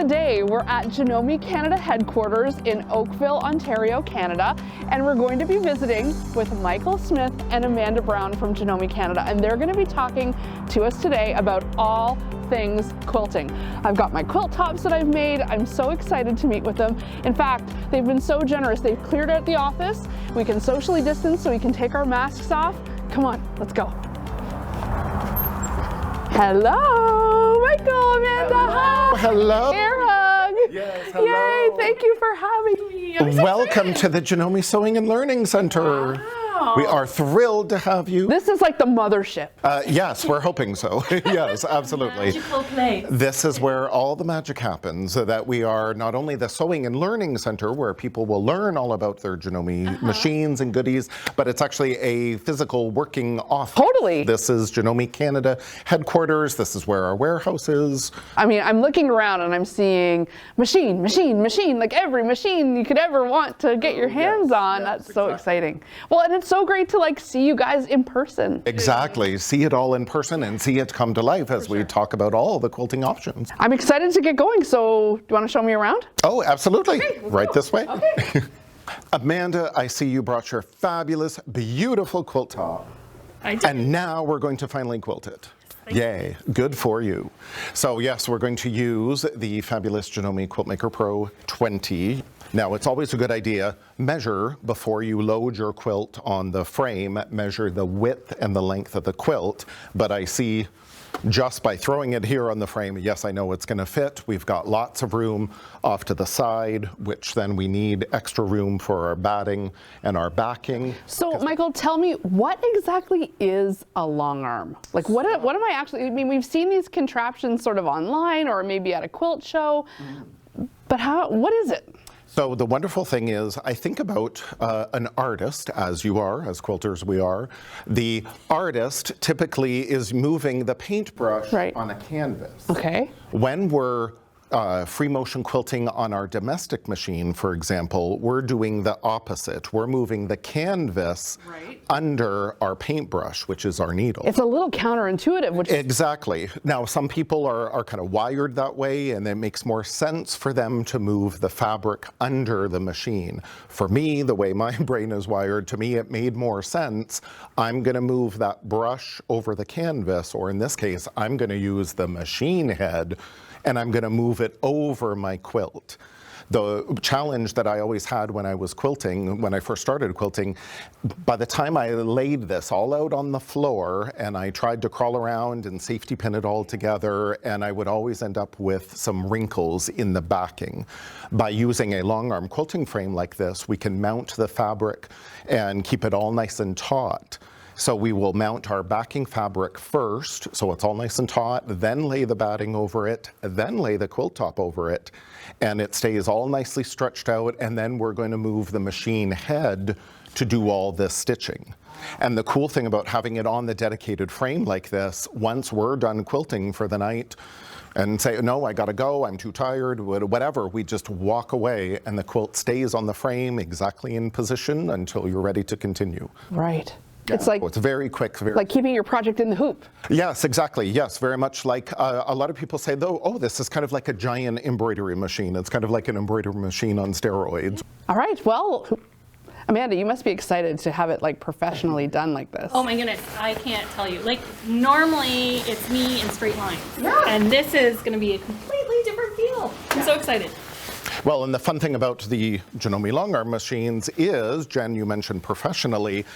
today we're at Janome Canada headquarters in Oakville, Ontario, Canada, and we're going to be visiting with Micheal Smith and Amanda Brown from Janome Canada, and they're going to be talking to us today about all things quilting. I've got my quilt tops that I've made. I'm so excited to meet with them. In fact, they've been so generous. They've cleared out the office. We can socially distance so we can take our masks off. Come on, let's go. Hello, Micheal, Amanda. Hello. Air hug. Yes, hello. Yay, thank you for having me. Welcome to the Janome Sewing and Learning Center. Wow. We are thrilled to have you. This is like the mothership. Yes, we're hoping so. Yes, absolutely. Magical place. This is where all the magic happens, that we are not only the Sewing and Learning Center where people will learn all about their Janome machines and goodies, but it's actually a physical working office. Totally. This is Janome Canada headquarters. This is where our warehouse is. I mean, I'm looking around and I'm seeing machine, like every machine you could ever want to get your hands on. Yes, That's so exciting. Well, and it's so great to like see you guys in person. Exactly. See it all in person and see it come to life as we talk about all the quilting options. I'm excited to get going. So, do you want to show me around? Oh, absolutely. Okay, right go. this way. Okay. Amanda, I see you brought your fabulous, beautiful quilt top. I did. And now we're going to finally quilt it. Yay, good for you. So yes, we're going to use the fabulous Janome Quiltmaker Pro 20. Now, it's always a good idea, measure before you load your quilt on the frame, measure the width and the length of the quilt, but I see just by throwing it here on the frame, yes, I know it's going to fit. We've got lots of room off to the side, which then we need extra room for our batting and our backing. So, Micheal, tell me, what exactly is a long arm? Like, what am I actually, I mean, we've seen these contraptions sort of online or maybe at a quilt show, but what is it? So the wonderful thing is, I think about an artist, as you are, as quilters we are. The artist typically is moving the paintbrush on a canvas. Okay. When we're free motion quilting on our domestic machine, for example, we're doing the opposite. We're moving the canvas under our paintbrush, which is our needle. It's a little counterintuitive, which Exactly. Now, some people are kind of wired that way, and it makes more sense for them to move the fabric under the machine. For me, the way my brain is wired, to me, it made more sense. I'm going to move that brush over the canvas, or in this case, I'm going to use the machine head, and I'm going to move it over my quilt. The challenge that I always had when I was quilting, when I first started quilting, by the time I laid this all out on the floor and I tried to crawl around and safety pin it all together, and I would always end up with some wrinkles in the backing. By using a long arm quilting frame like this, we can mount the fabric and keep it all nice and taut. So we will mount our backing fabric first, so it's all nice and taut, then lay the batting over it, then lay the quilt top over it, and it stays all nicely stretched out, and then we're going to move the machine head to do all this stitching. And the cool thing about having it on the dedicated frame like this, once we're done quilting for the night, and say, no, I gotta go, I'm too tired, whatever, we just walk away and the quilt stays on the frame exactly in position until you're ready to continue. Right. Yeah. It's like it's very quick. like keeping your project in the hoop. Yes, exactly. Yes, very much like a lot of people say, though, oh, this is kind of like a giant embroidery machine. It's kind of like an embroidery machine on steroids. All right. Well, Amanda, you must be excited to have it like professionally done like this. Oh my goodness, I can't tell you. Like, normally it's me in straight lines. Yeah. And this is going to be a completely different feel. I'm so excited. Well, and the fun thing about the Janome long arm machines is, Jen, you mentioned professionally,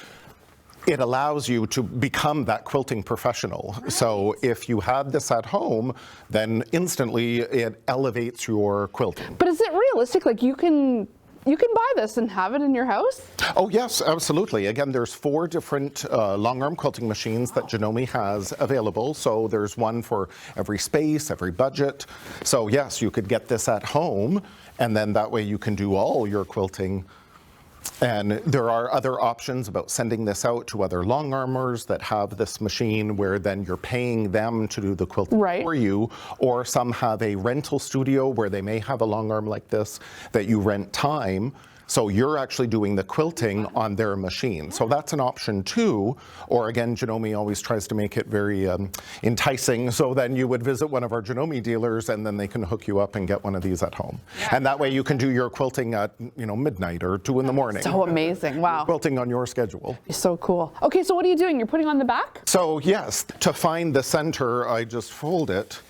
it allows you to become that quilting professional. Right. So if you had this at home, then instantly it elevates your quilting. But is it realistic? Like you can buy this and have it in your house? Oh yes, absolutely. Again, there's 4 different long arm quilting machines that Janome has available. So there's one for every space, every budget. So yes, you could get this at home, and then that way you can do all your quilting. And there are other options about sending this out to other long armers that have this machine where then you're paying them to do the quilting for you, or some have a rental studio where they may have a long arm like this that you rent time So you're actually doing the quilting on their machine. So that's an option too. Or again, Janome always tries to make it very enticing. So then you would visit one of our Janome dealers and then they can hook you up and get one of these at home. Yeah. And that way you can do your quilting at, you know, midnight or 2 in the morning. So amazing, wow. Quilting on your schedule. So cool. Okay, so what are you doing? You're putting on the back? So yes, to find the center, I just fold it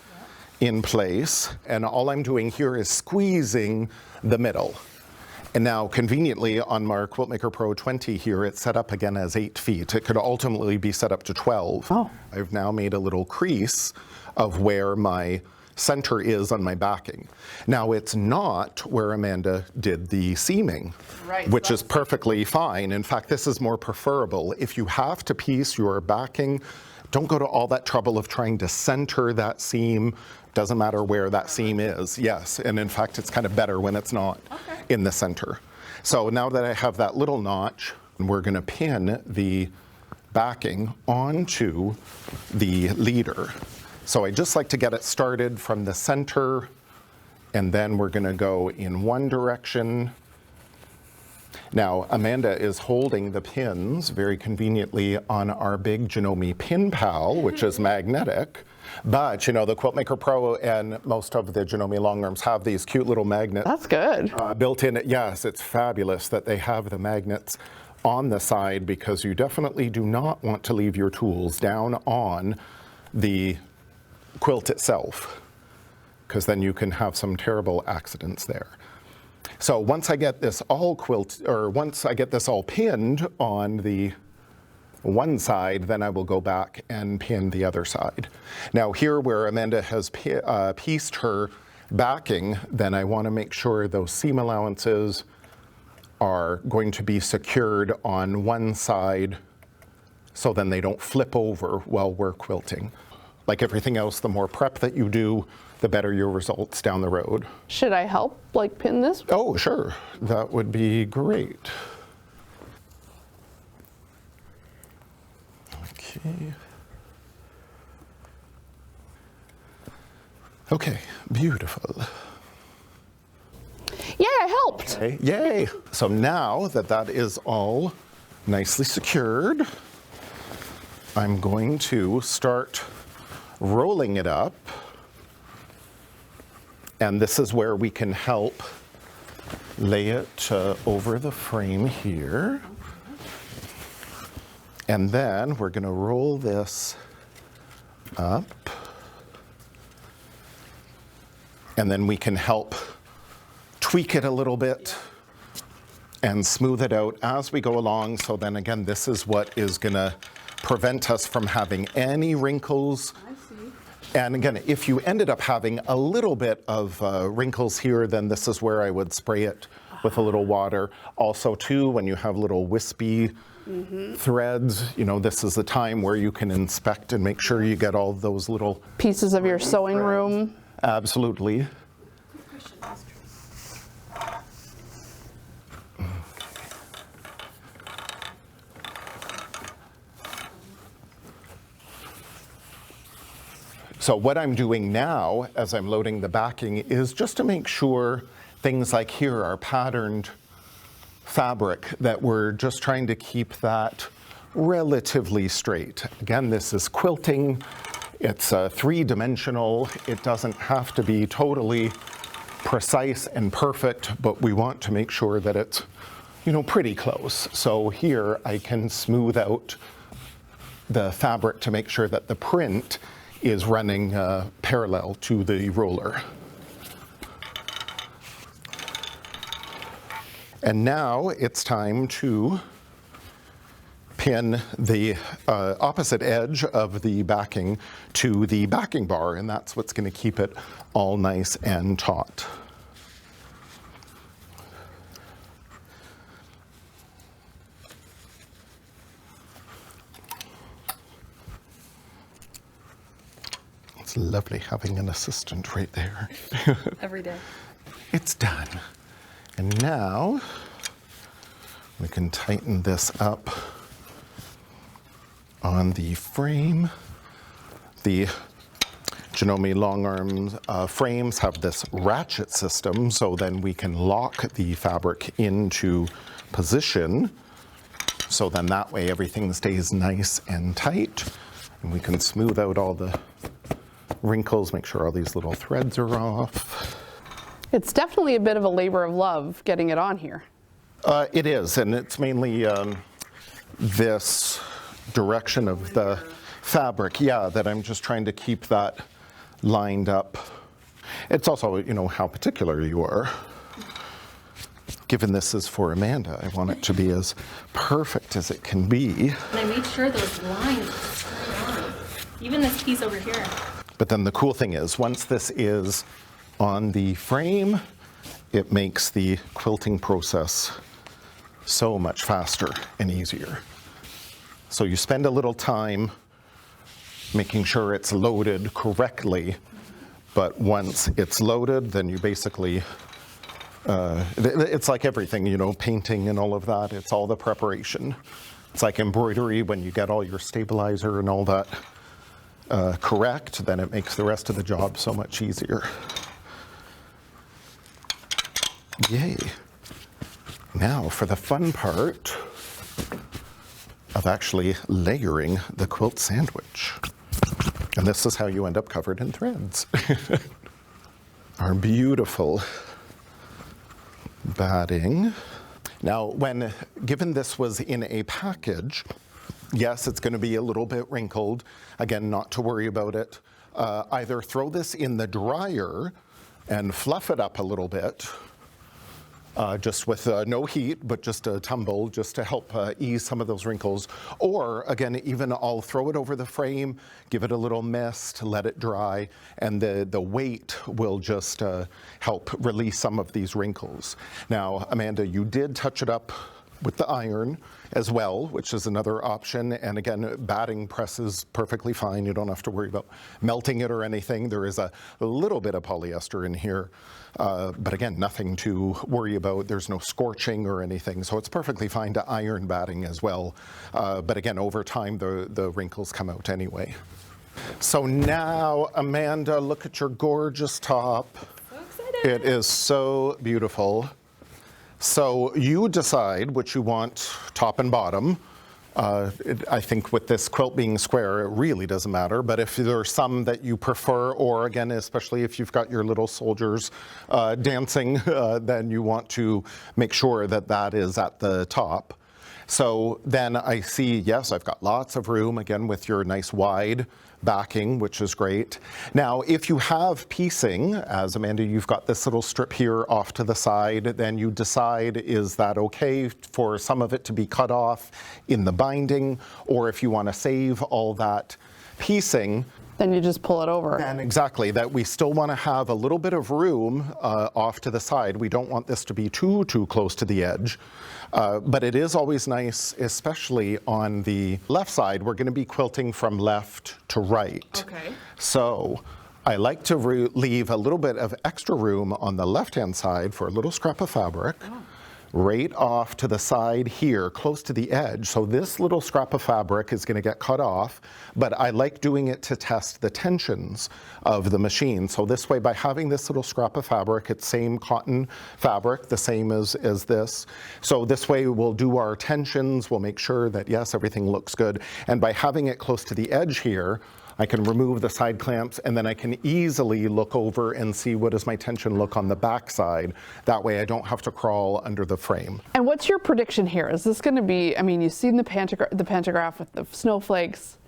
in place. And all I'm doing here is squeezing the middle. And now, conveniently, on our Quiltmaker Pro 20 here, it's set up again as 8 feet. It could ultimately be set up to 12. Oh. I've now made a little crease of where my center is on my backing. Now, it's not where Amanda did the seaming, Right, which so is perfectly fine. In fact, this is more preferable. If you have to piece your backing, don't go to all that trouble of trying to center that seam. Doesn't matter where that seam is. Yes, and in fact, it's kind of better when it's not in the center. So now that I have that little notch, we're going to pin the backing onto the leader. So I just like to get it started from the center, and then we're going to go in one direction. Now, Amanda is holding the pins very conveniently on our big Janome Pin Pal, which is magnetic. But, you know, the Quiltmaker Pro and most of the Janome Longarms have these cute little magnets. That's good. Built in. Yes, it's fabulous that they have the magnets on the side, because you definitely do not want to leave your tools down on the quilt itself, because then you can have some terrible accidents there. So once I get this all pinned on the one side, then I will go back and pin the other side. Now here where Amanda has pieced her backing, then I want to make sure those seam allowances are going to be secured on one side, so then they don't flip over while we're quilting. Like everything else, the more prep that you do, the better your results down the road. Should I help, like, pin this? Oh, sure. That would be great. Okay. Okay, beautiful. Yeah, I helped. Okay, yay. So now that that is all nicely secured, I'm going to start rolling it up. And this is where we can help lay it over the frame here. And then we're going to roll this up. And then we can help tweak it a little bit and smooth it out as we go along. So then again, this is what is going to prevent us from having any wrinkles. And again, if you ended up having a little bit of wrinkles here, then this is where I would spray it with a little water. Also too, when you have little wispy threads, you know, this is the time where you can inspect and make sure you get all those little Pieces of your sewing room. Absolutely. So what I'm doing now, as I'm loading the backing, is just to make sure things like here are patterned fabric, that we're just trying to keep that relatively straight. Again, this is quilting. It's three-dimensional. It doesn't have to be totally precise and perfect, but we want to make sure that it's, you know, pretty close. So here I can smooth out the fabric to make sure that the print is running parallel to the roller. And now it's time to pin the opposite edge of the backing to the backing bar, and that's what's going to keep it all nice and taut. It's lovely having an assistant right there. Every day. It's done. And now we can tighten this up on the frame. The Janome Longarm frames have this ratchet system, so then we can lock the fabric into position. So then that way everything stays nice and tight, and we can smooth out all the wrinkles, make sure all these little threads are off. It's definitely a bit of a labor of love getting it on here. It is, and it's mainly this direction of the fabric, yeah, that I'm just trying to keep that lined up. It's also, you know, how particular you are. Given this is for Amanda, I want it to be as perfect as it can be. And I made sure those lines were straight on. Even this piece over here. But then the cool thing is, once this is on the frame, it makes the quilting process so much faster and easier. So you spend a little time making sure it's loaded correctly, but once it's loaded, then you basically, it's like everything, you know, painting and all of that, it's all the preparation. It's like embroidery, when you get all your stabilizer and all that correct, then it makes the rest of the job so much easier. Yay. Now for the fun part of actually layering the quilt sandwich. And this is how you end up covered in threads. Our beautiful batting. Now, given this was in a package, yes, it's going to be a little bit wrinkled. Again, not to worry about it. Either throw this in the dryer and fluff it up a little bit, just with no heat, but just a tumble, just to help ease some of those wrinkles. Or again, even I'll throw it over the frame, give it a little mist, let it dry, and the weight will just help release some of these wrinkles. Now, Amanda, you did touch it up with the iron as well, which is another option. And again, batting press is perfectly fine. You don't have to worry about melting it or anything. There is a little bit of polyester in here, but again, nothing to worry about. There's no scorching or anything, so it's perfectly fine to iron batting as well. But again, over time, the wrinkles come out anyway. So now, Amanda, look at your gorgeous top. So excited. It is so beautiful. So you decide what you want, top and bottom. I think with this quilt being square, it really doesn't matter. But if there are some that you prefer, or again, especially if you've got your little soldiers dancing, then you want to make sure that that is at the top. So then I see, yes, I've got lots of room, again, with your nice wide backing, which is great. Now, if you have piecing, as Amanda, you've got this little strip here off to the side, then you decide, is that okay for some of it to be cut off in the binding, or if you want to save all that piecing, Then you just pull it over. and exactly, that we still want to have a little bit of room off to the side. We don't want this to be too close to the edge. But it is always nice, especially on the left side. We're going to be quilting from left to right. Okay. So I like to leave a little bit of extra room on the left-hand side for a little scrap of fabric. Right off to the side here, close to the edge. So this little scrap of fabric is going to get cut off, but I like doing it to test the tensions of the machine. So this way, by having this little scrap of fabric, it's same cotton fabric, the same as this. So this way we'll do our tensions, we'll make sure that yes, everything looks good. And by having it close to the edge here, I can remove the side clamps, and then I can easily look over and see what does my tension look on the back side. That way I don't have to crawl under the frame. And what's your prediction here? Is this going to be, I mean, you've seen the pantograph with the snowflakes.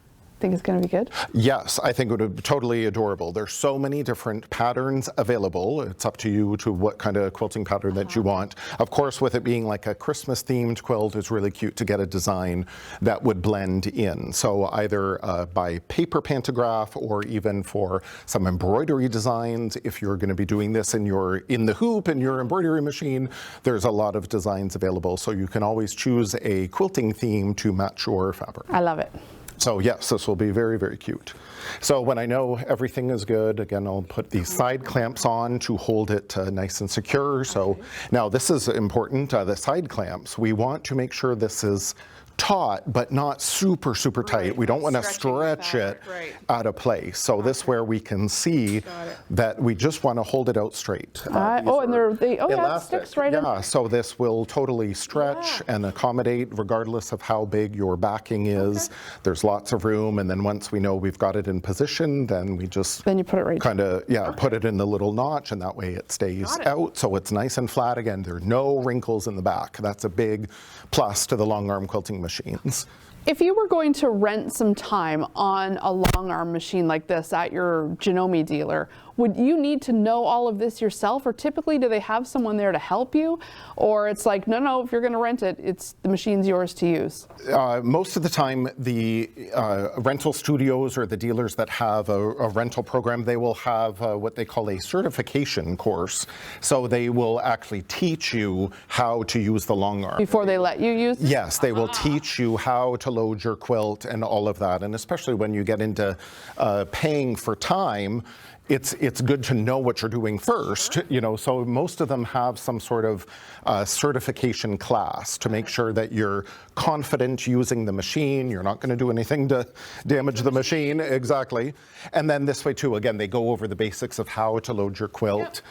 Think it's going to be good? Yes, I think it would be totally adorable. There's so many different patterns available. It's up to you to what kind of quilting pattern that you want. Of course, with it being like a Christmas themed quilt, it's really cute to get a design that would blend in. So either by paper pantograph, or even for some embroidery designs, if you're going to be doing this in the hoop in your embroidery machine, there's a lot of designs available. So you can always choose a quilting theme to match your fabric. I love it. So yes, this will be very, very cute. So when I know everything is good, again, I'll put these side clamps on to hold it nice and secure. So now this is important, the side clamps. We want to make sure this is taut, but not super, super tight. We don't want to stretch it out of place. So this where we can see that we just want to hold it out straight. Oh, and yeah, it sticks right in. Yeah, so this will totally stretch and accommodate regardless of how big your backing is. There's lots of room, and then once we know we've got it in position, then we just you put it right kind of, put it in the little notch, and that way it stays out, so it's nice and flat again. There are no wrinkles in the back. That's a big plus to the Longarm quilting machines. If you were going to rent some time on a Longarm machine like this at your Janome dealer, would you need to know all of this yourself, or typically do they have someone there to help you? Or it's like, no, if you're going to rent it, the machine's yours to use? Most of the time, the rental studios or the dealers that have a rental program, they will have what they call a certification course. So they will actually teach you how to use the Longarm. Before they let you use it? Yes, they will teach you how to load your quilt and all of that. And especially when you get into paying for time, it's good to know what you're doing first, so most of them have some sort of certification class to make sure that you're confident using the machine, you're not going to do anything to damage the machine, exactly. And then this way too, again, they go over the basics of how to load your quilt.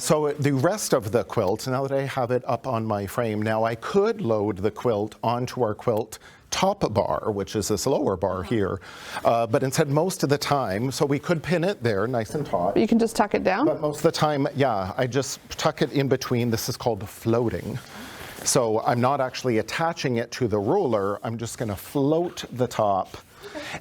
So the rest of the quilt, now that I have it up on my frame, now I could load the quilt onto our quilt top bar, which is this lower bar here, but instead most of the time, so we could pin it there nice and taut. But you can just tuck it down? But most of the time, I just tuck it in between. This is called floating. So I'm not actually attaching it to the roller, I'm just going to float the top.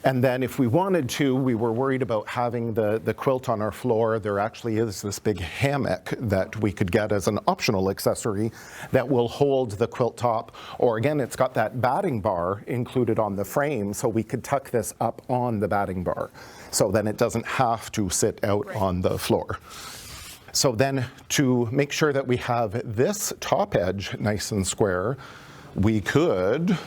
And then if we wanted to, we were worried about having the quilt on our floor. There actually is this big hammock that we could get as an optional accessory that will hold the quilt top. Or again, it's got that batting bar included on the frame, so we could tuck this up on the batting bar. So then it doesn't have to sit out on the floor. So then to make sure that we have this top edge nice and square, we could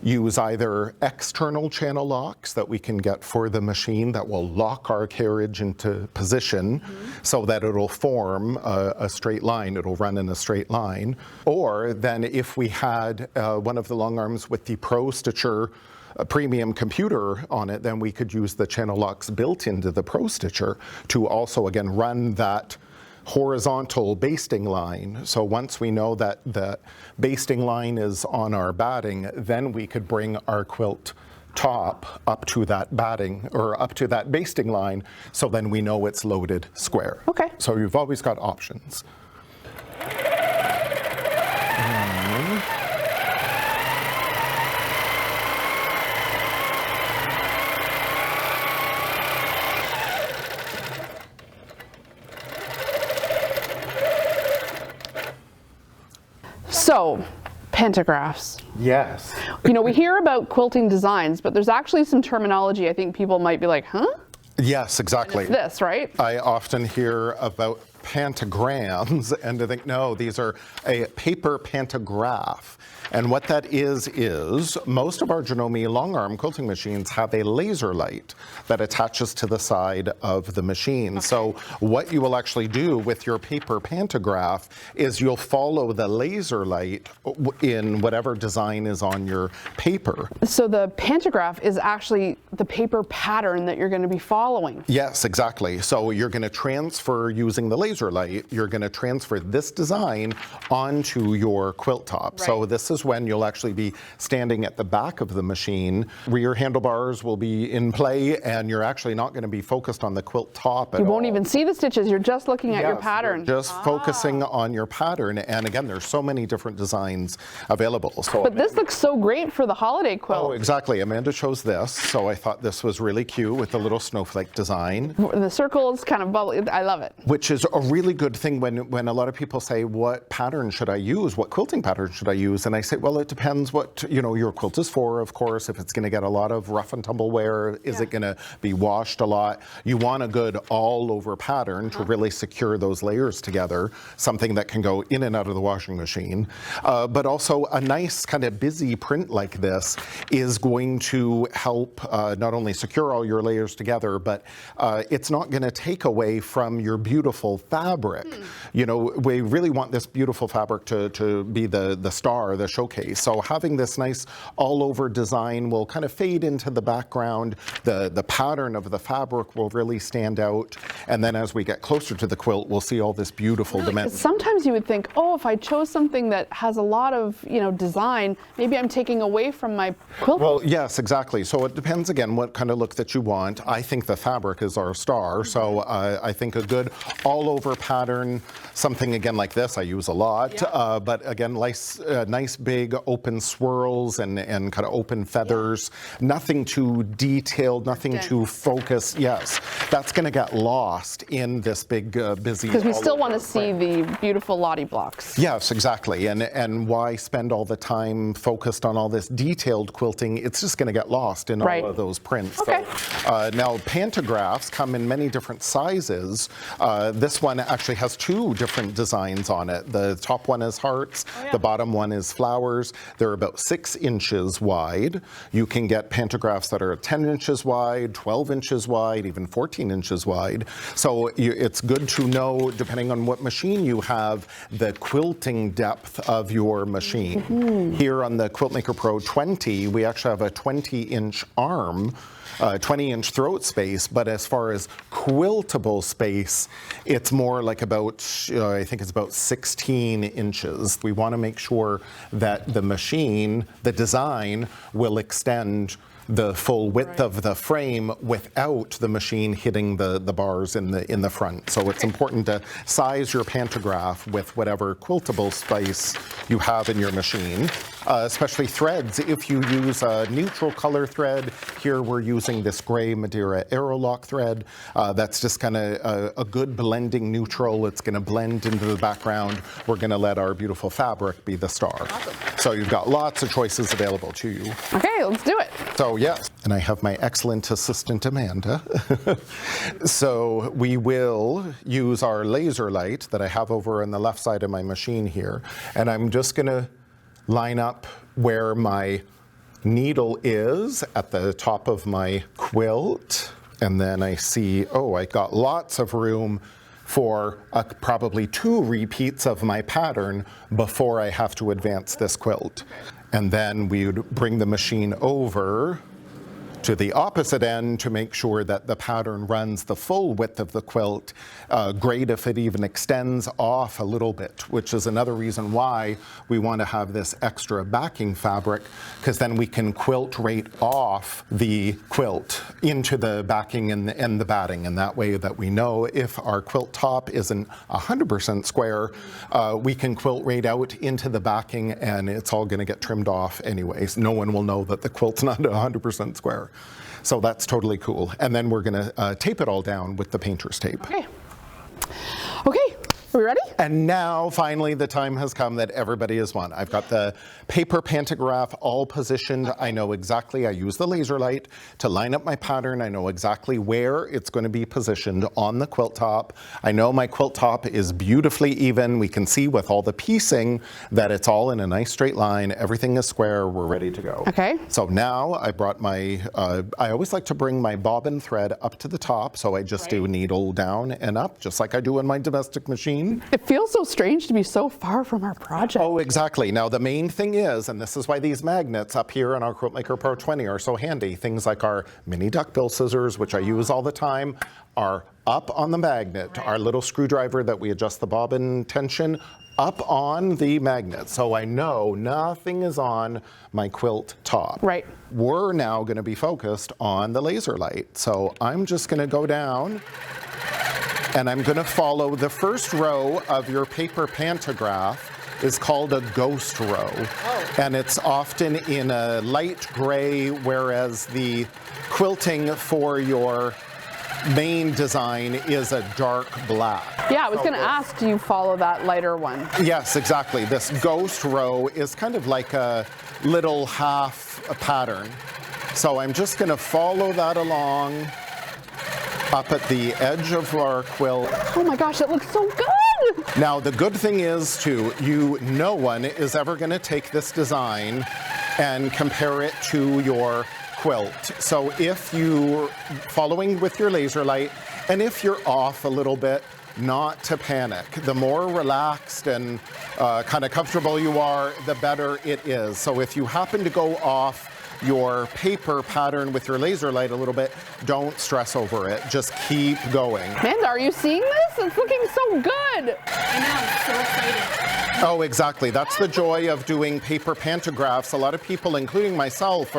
use either external channel locks that we can get for the machine that will lock our carriage into position so that it'll form a straight line, it'll run in a straight line. Or then if we had one of the Longarms with the Pro Stitcher premium computer on it, then we could use the channel locks built into the Pro Stitcher to also again run that horizontal basting line. So once we know that the basting line is on our batting, then we could bring our quilt top up to that batting or up to that basting line, so then we know it's loaded square. Okay. So you've always got options. So, pantographs. Yes. We hear about quilting designs, but there's actually some terminology I think people might be like, huh? Yes, exactly. And it's this, right? I often hear about pantograms, and I think, no, these are a paper pantograph. And what that is most of our Janome Longarm quilting machines have a laser light that attaches to the side of the machine. Okay. So what you will actually do with your paper pantograph is you'll follow the laser light in whatever design is on your paper. So the pantograph is actually the paper pattern that you're going to be following. Yes, exactly. So you're going to transfer using the laser light, you're going to transfer this design onto your quilt top. Right. So this is when you'll actually be standing at the back of the machine. Rear handlebars will be in play, and you're actually not going to be focused on the quilt top at all. You won't even see the stitches, you're just looking at your pattern. Just focusing on your pattern, and again, there's so many different designs available. So but this looks so great for the holiday quilt. Oh, exactly. Amanda chose this, so I thought this was really cute with the little snowflake design. The circles kind of bubbly, I love it. Which is a really good thing when a lot of people say, what pattern should I use? What quilting pattern should I use? And I say, well, it depends what your quilt is for, of course. If it's going to get a lot of rough and tumble wear, is it going to be washed a lot? You want a good all-over pattern to really secure those layers together, something that can go in and out of the washing machine. But also a nice kind of busy print like this is going to help not only secure all your layers together, but it's not going to take away from your beautiful fabric. You know, we really want this beautiful fabric to be the star, the showcase. So having this nice all over design will kind of fade into the background. The pattern of the fabric will really stand out. And then as we get closer to the quilt, we'll see all this beautiful dimension. Sometimes you would think, oh, if I chose something that has a lot of, you know, design, maybe I'm taking away from my quilt. Well, yes, exactly. So it depends, again, what kind of look that you want. I think the fabric is our star. So I think a good all-over pattern, something, again, like this, I use a lot. Yeah. But again, nice big open swirls and kind of open feathers. Nothing too detailed, nothing too focused. Yes, that's going to get lost in this big, busy. Because we still want to see the beautiful Lottie blocks. Yes, exactly. And why spend all the time focused on all this detailed quilting? It's just going to get lost in all of those prints. Okay. So, now, Pantographs come in many different sizes. This one actually has two different designs on it. The top one is hearts. The bottom one is flowers. They're about 6 inches wide. You can get Pantographs that are 10 inches wide, 12 inches wide, even 14 inches wide. So it's good to know, depending on what machine you have, the quilting depth of your machine. Here on the Quiltmaker Pro 20, we actually have a 20-inch arm, 20-inch throat space, but as far as quiltable space, it's more like about, I think it's about 16 inches. We want to make sure that the machine, the design, will extend the full width of the frame without the machine hitting the bars in the front. So it's important to size your pantograph with whatever quiltable space you have in your machine, especially threads. If you use a neutral color thread, here we're using this gray Madeira Aerolock thread. That's just kind of a good blending neutral. It's going to blend into the background. We're going to let our beautiful fabric be the star. Awesome. So you've got lots of choices available to you. Okay, let's do it. So yes, and I have my excellent assistant Amanda. So we will use our laser light that I have over on the left side of my machine here, and I'm just going to line up where my needle is at the top of my quilt, and then I see, oh, I got lots of room for probably 2 repeats of my pattern before I have to advance this quilt. And then we would bring the machine over to the opposite end to make sure that the pattern runs the full width of the quilt. Great if it even extends off a little bit, which is another reason why we want to have this extra backing fabric, because then we can quilt right off the quilt into the backing and the batting, and that way that we know if our quilt top isn't 100% square, we can quilt right out into the backing and it's all going to get trimmed off anyways. No one will know that the quilt's not 100% square. So that's totally cool. And then we're going to tape it all down with the painter's tape. Okay. Okay, are we ready? And now, finally, the time has come that everybody has won. I've got the paper pantograph all positioned. I know exactly, I use the laser light to line up my pattern. I know exactly where it's going to be positioned on the quilt top. I know my quilt top is beautifully even. We can see with all the piecing that it's all in a nice straight line. Everything is square. We're ready to go. Okay. So now I brought my, I always like to bring my bobbin thread up to the top. So I just do needle down and up, just like I do in my domestic machine. It feels so strange to be so far from our project. Oh, exactly. Now, the main thing is, and this is why these magnets up here on our Quiltmaker Pro 20 are so handy, things like our mini duckbill scissors, which I use all the time, are up on the magnet. Our little screwdriver that we adjust the bobbin tension, up on the magnet. So I know nothing is on my quilt top. Right. We're now going to be focused on the laser light. So I'm just going to go down and I'm going to follow the first row of your paper pantograph. Is called a ghost row. Oh. And it's often in a light gray, whereas the quilting for your main design is a dark black. Yeah, I was going to ask, do you follow that lighter one? Yes, exactly. This ghost row is kind of like a little half pattern. So I'm just going to follow that along up at the edge of our quilt. Oh my gosh, it looks so good! Now, the good thing is, too, no one is ever going to take this design and compare it to your quilt. So if you're following with your laser light, and if you're off a little bit, not to panic. The more relaxed and kind of comfortable you are, the better it is. So if you happen to go off your paper pattern with your laser light a little bit, don't stress over it. Just keep going. Amanda, are you seeing this? It's looking so good. I know, I'm so excited. Oh, exactly. That's the joy of doing paper pantographs. A lot of people, including myself,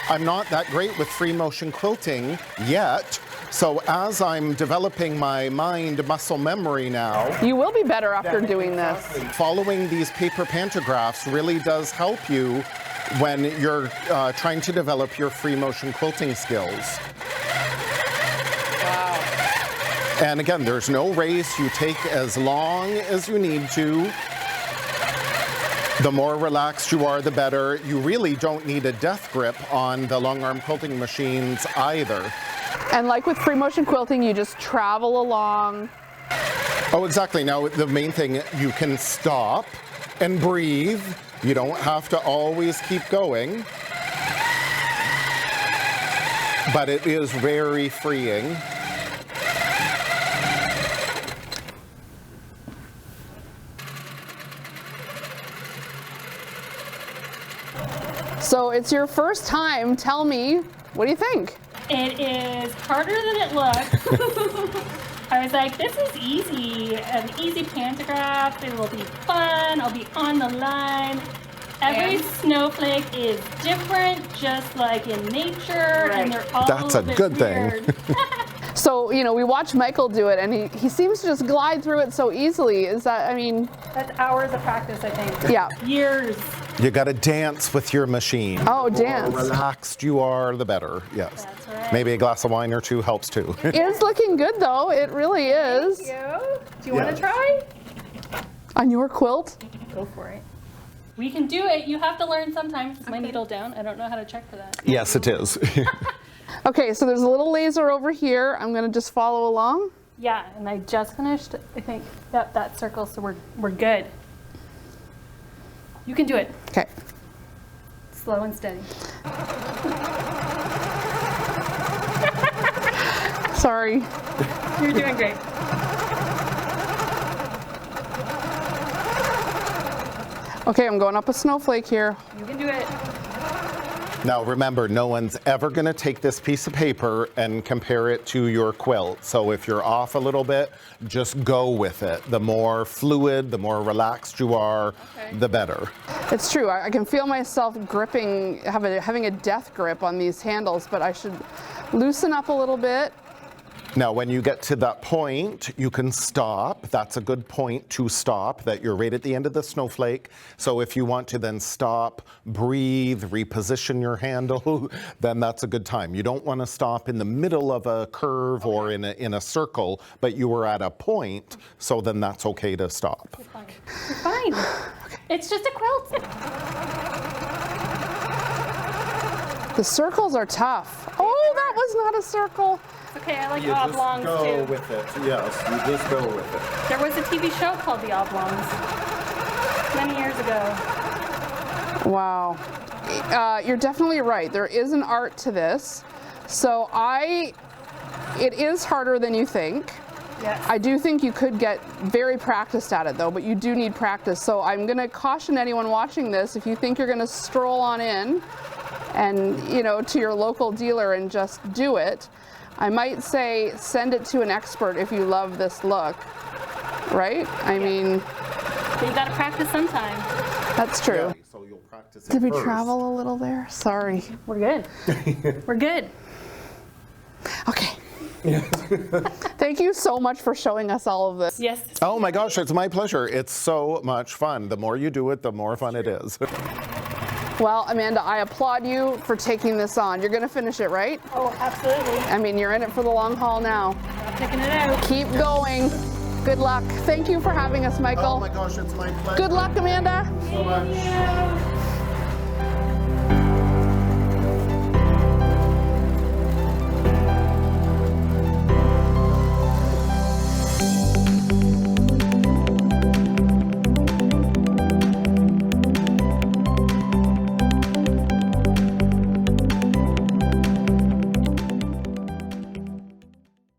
I'm not that great with free motion quilting yet. So as I'm developing my mind muscle memory now, You will be better after doing this. following these paper pantographs really does help you when you're trying to develop your free motion quilting skills. Wow. And again, there's no race. You take as long as you need to. The more relaxed you are, the better. You really don't need a death grip on the Longarm quilting machines either. And like with free motion quilting, you just travel along. Oh, exactly. Now, the main thing, you can stop and breathe. You don't have to always keep going. But it is very freeing. So it's your first time. Tell me, what do you think? It is harder than it looks. I was like, this is easy, an easy pantograph. It will be fun. I'll be on the line. Every snowflake is different, just like in nature, and they're all That's a a bit good weird. thing. So, you know, we watched Micheal do it, and he seems to just glide through it so easily. Is that, I mean... That's hours of practice, I think. Yeah. Years. You got to dance with your machine. Oh, The more dance. relaxed you are, the better. Yes. That's right. Maybe a glass of wine or two helps too. It is looking good, though. It really is. Thank you. Do you want Yeah. to try? On your quilt? Go for it. We can do it. You have to learn sometimes. Is my needle down? I don't know how to check for that. Yes, it is. Okay, so there's a little laser over here. I'm going to just follow along. Yeah, and I just finished, I think, that circle, so we're good. You can do it. Okay. Slow and steady. Sorry. You're doing great. Okay, I'm going up a snowflake here. You can do it. Now remember, no one's ever going to take this piece of paper and compare it to your quilt. So if you're off a little bit, just go with it. The more fluid, the more relaxed you are, the better. It's true. I can feel myself gripping, having a death grip on these handles, but I should loosen up a little bit. Now, when you get to that point, you can stop. That's a good point to stop, that you're right at the end of the snowflake. So if you want to then stop, breathe, reposition your handle, then that's a good time. You don't want to stop in the middle of a curve or in a circle, but you were at a point, so then that's okay to stop. You're fine. You're fine. It's just a quilt. The circles are tough. Oh, that was not a circle. Okay, I like oblongs too. with it. Yes, you just go with it. There was a TV show called The Oblongs many years ago. Wow. You're definitely right. There is an art to this. So it is harder than you think. Yes. I do think you could get very practiced at it though, but you do need practice. So I'm going to caution anyone watching this, if you think you're going to stroll on in and, you know, to your local dealer and just do it, I might say send it to an expert if you love this look, right? I mean, But you gotta practice sometime. that's true. Yeah, so you'll practice it Did we first. travel a little there? Sorry. We're good. We're good. Okay. Thank you so much for showing us all of this. Yes. Oh my gosh, it's my pleasure. It's so much fun. The more you do it, the more fun it is. Well, Amanda, I applaud you for taking this on. You're going to finish it, right? Oh, absolutely. I mean, you're in it for the long haul now. I'm picking it out. Keep going. Good luck. Thank you for having us, Micheal. Oh my gosh, it's my pleasure. Good luck, Amanda. so much.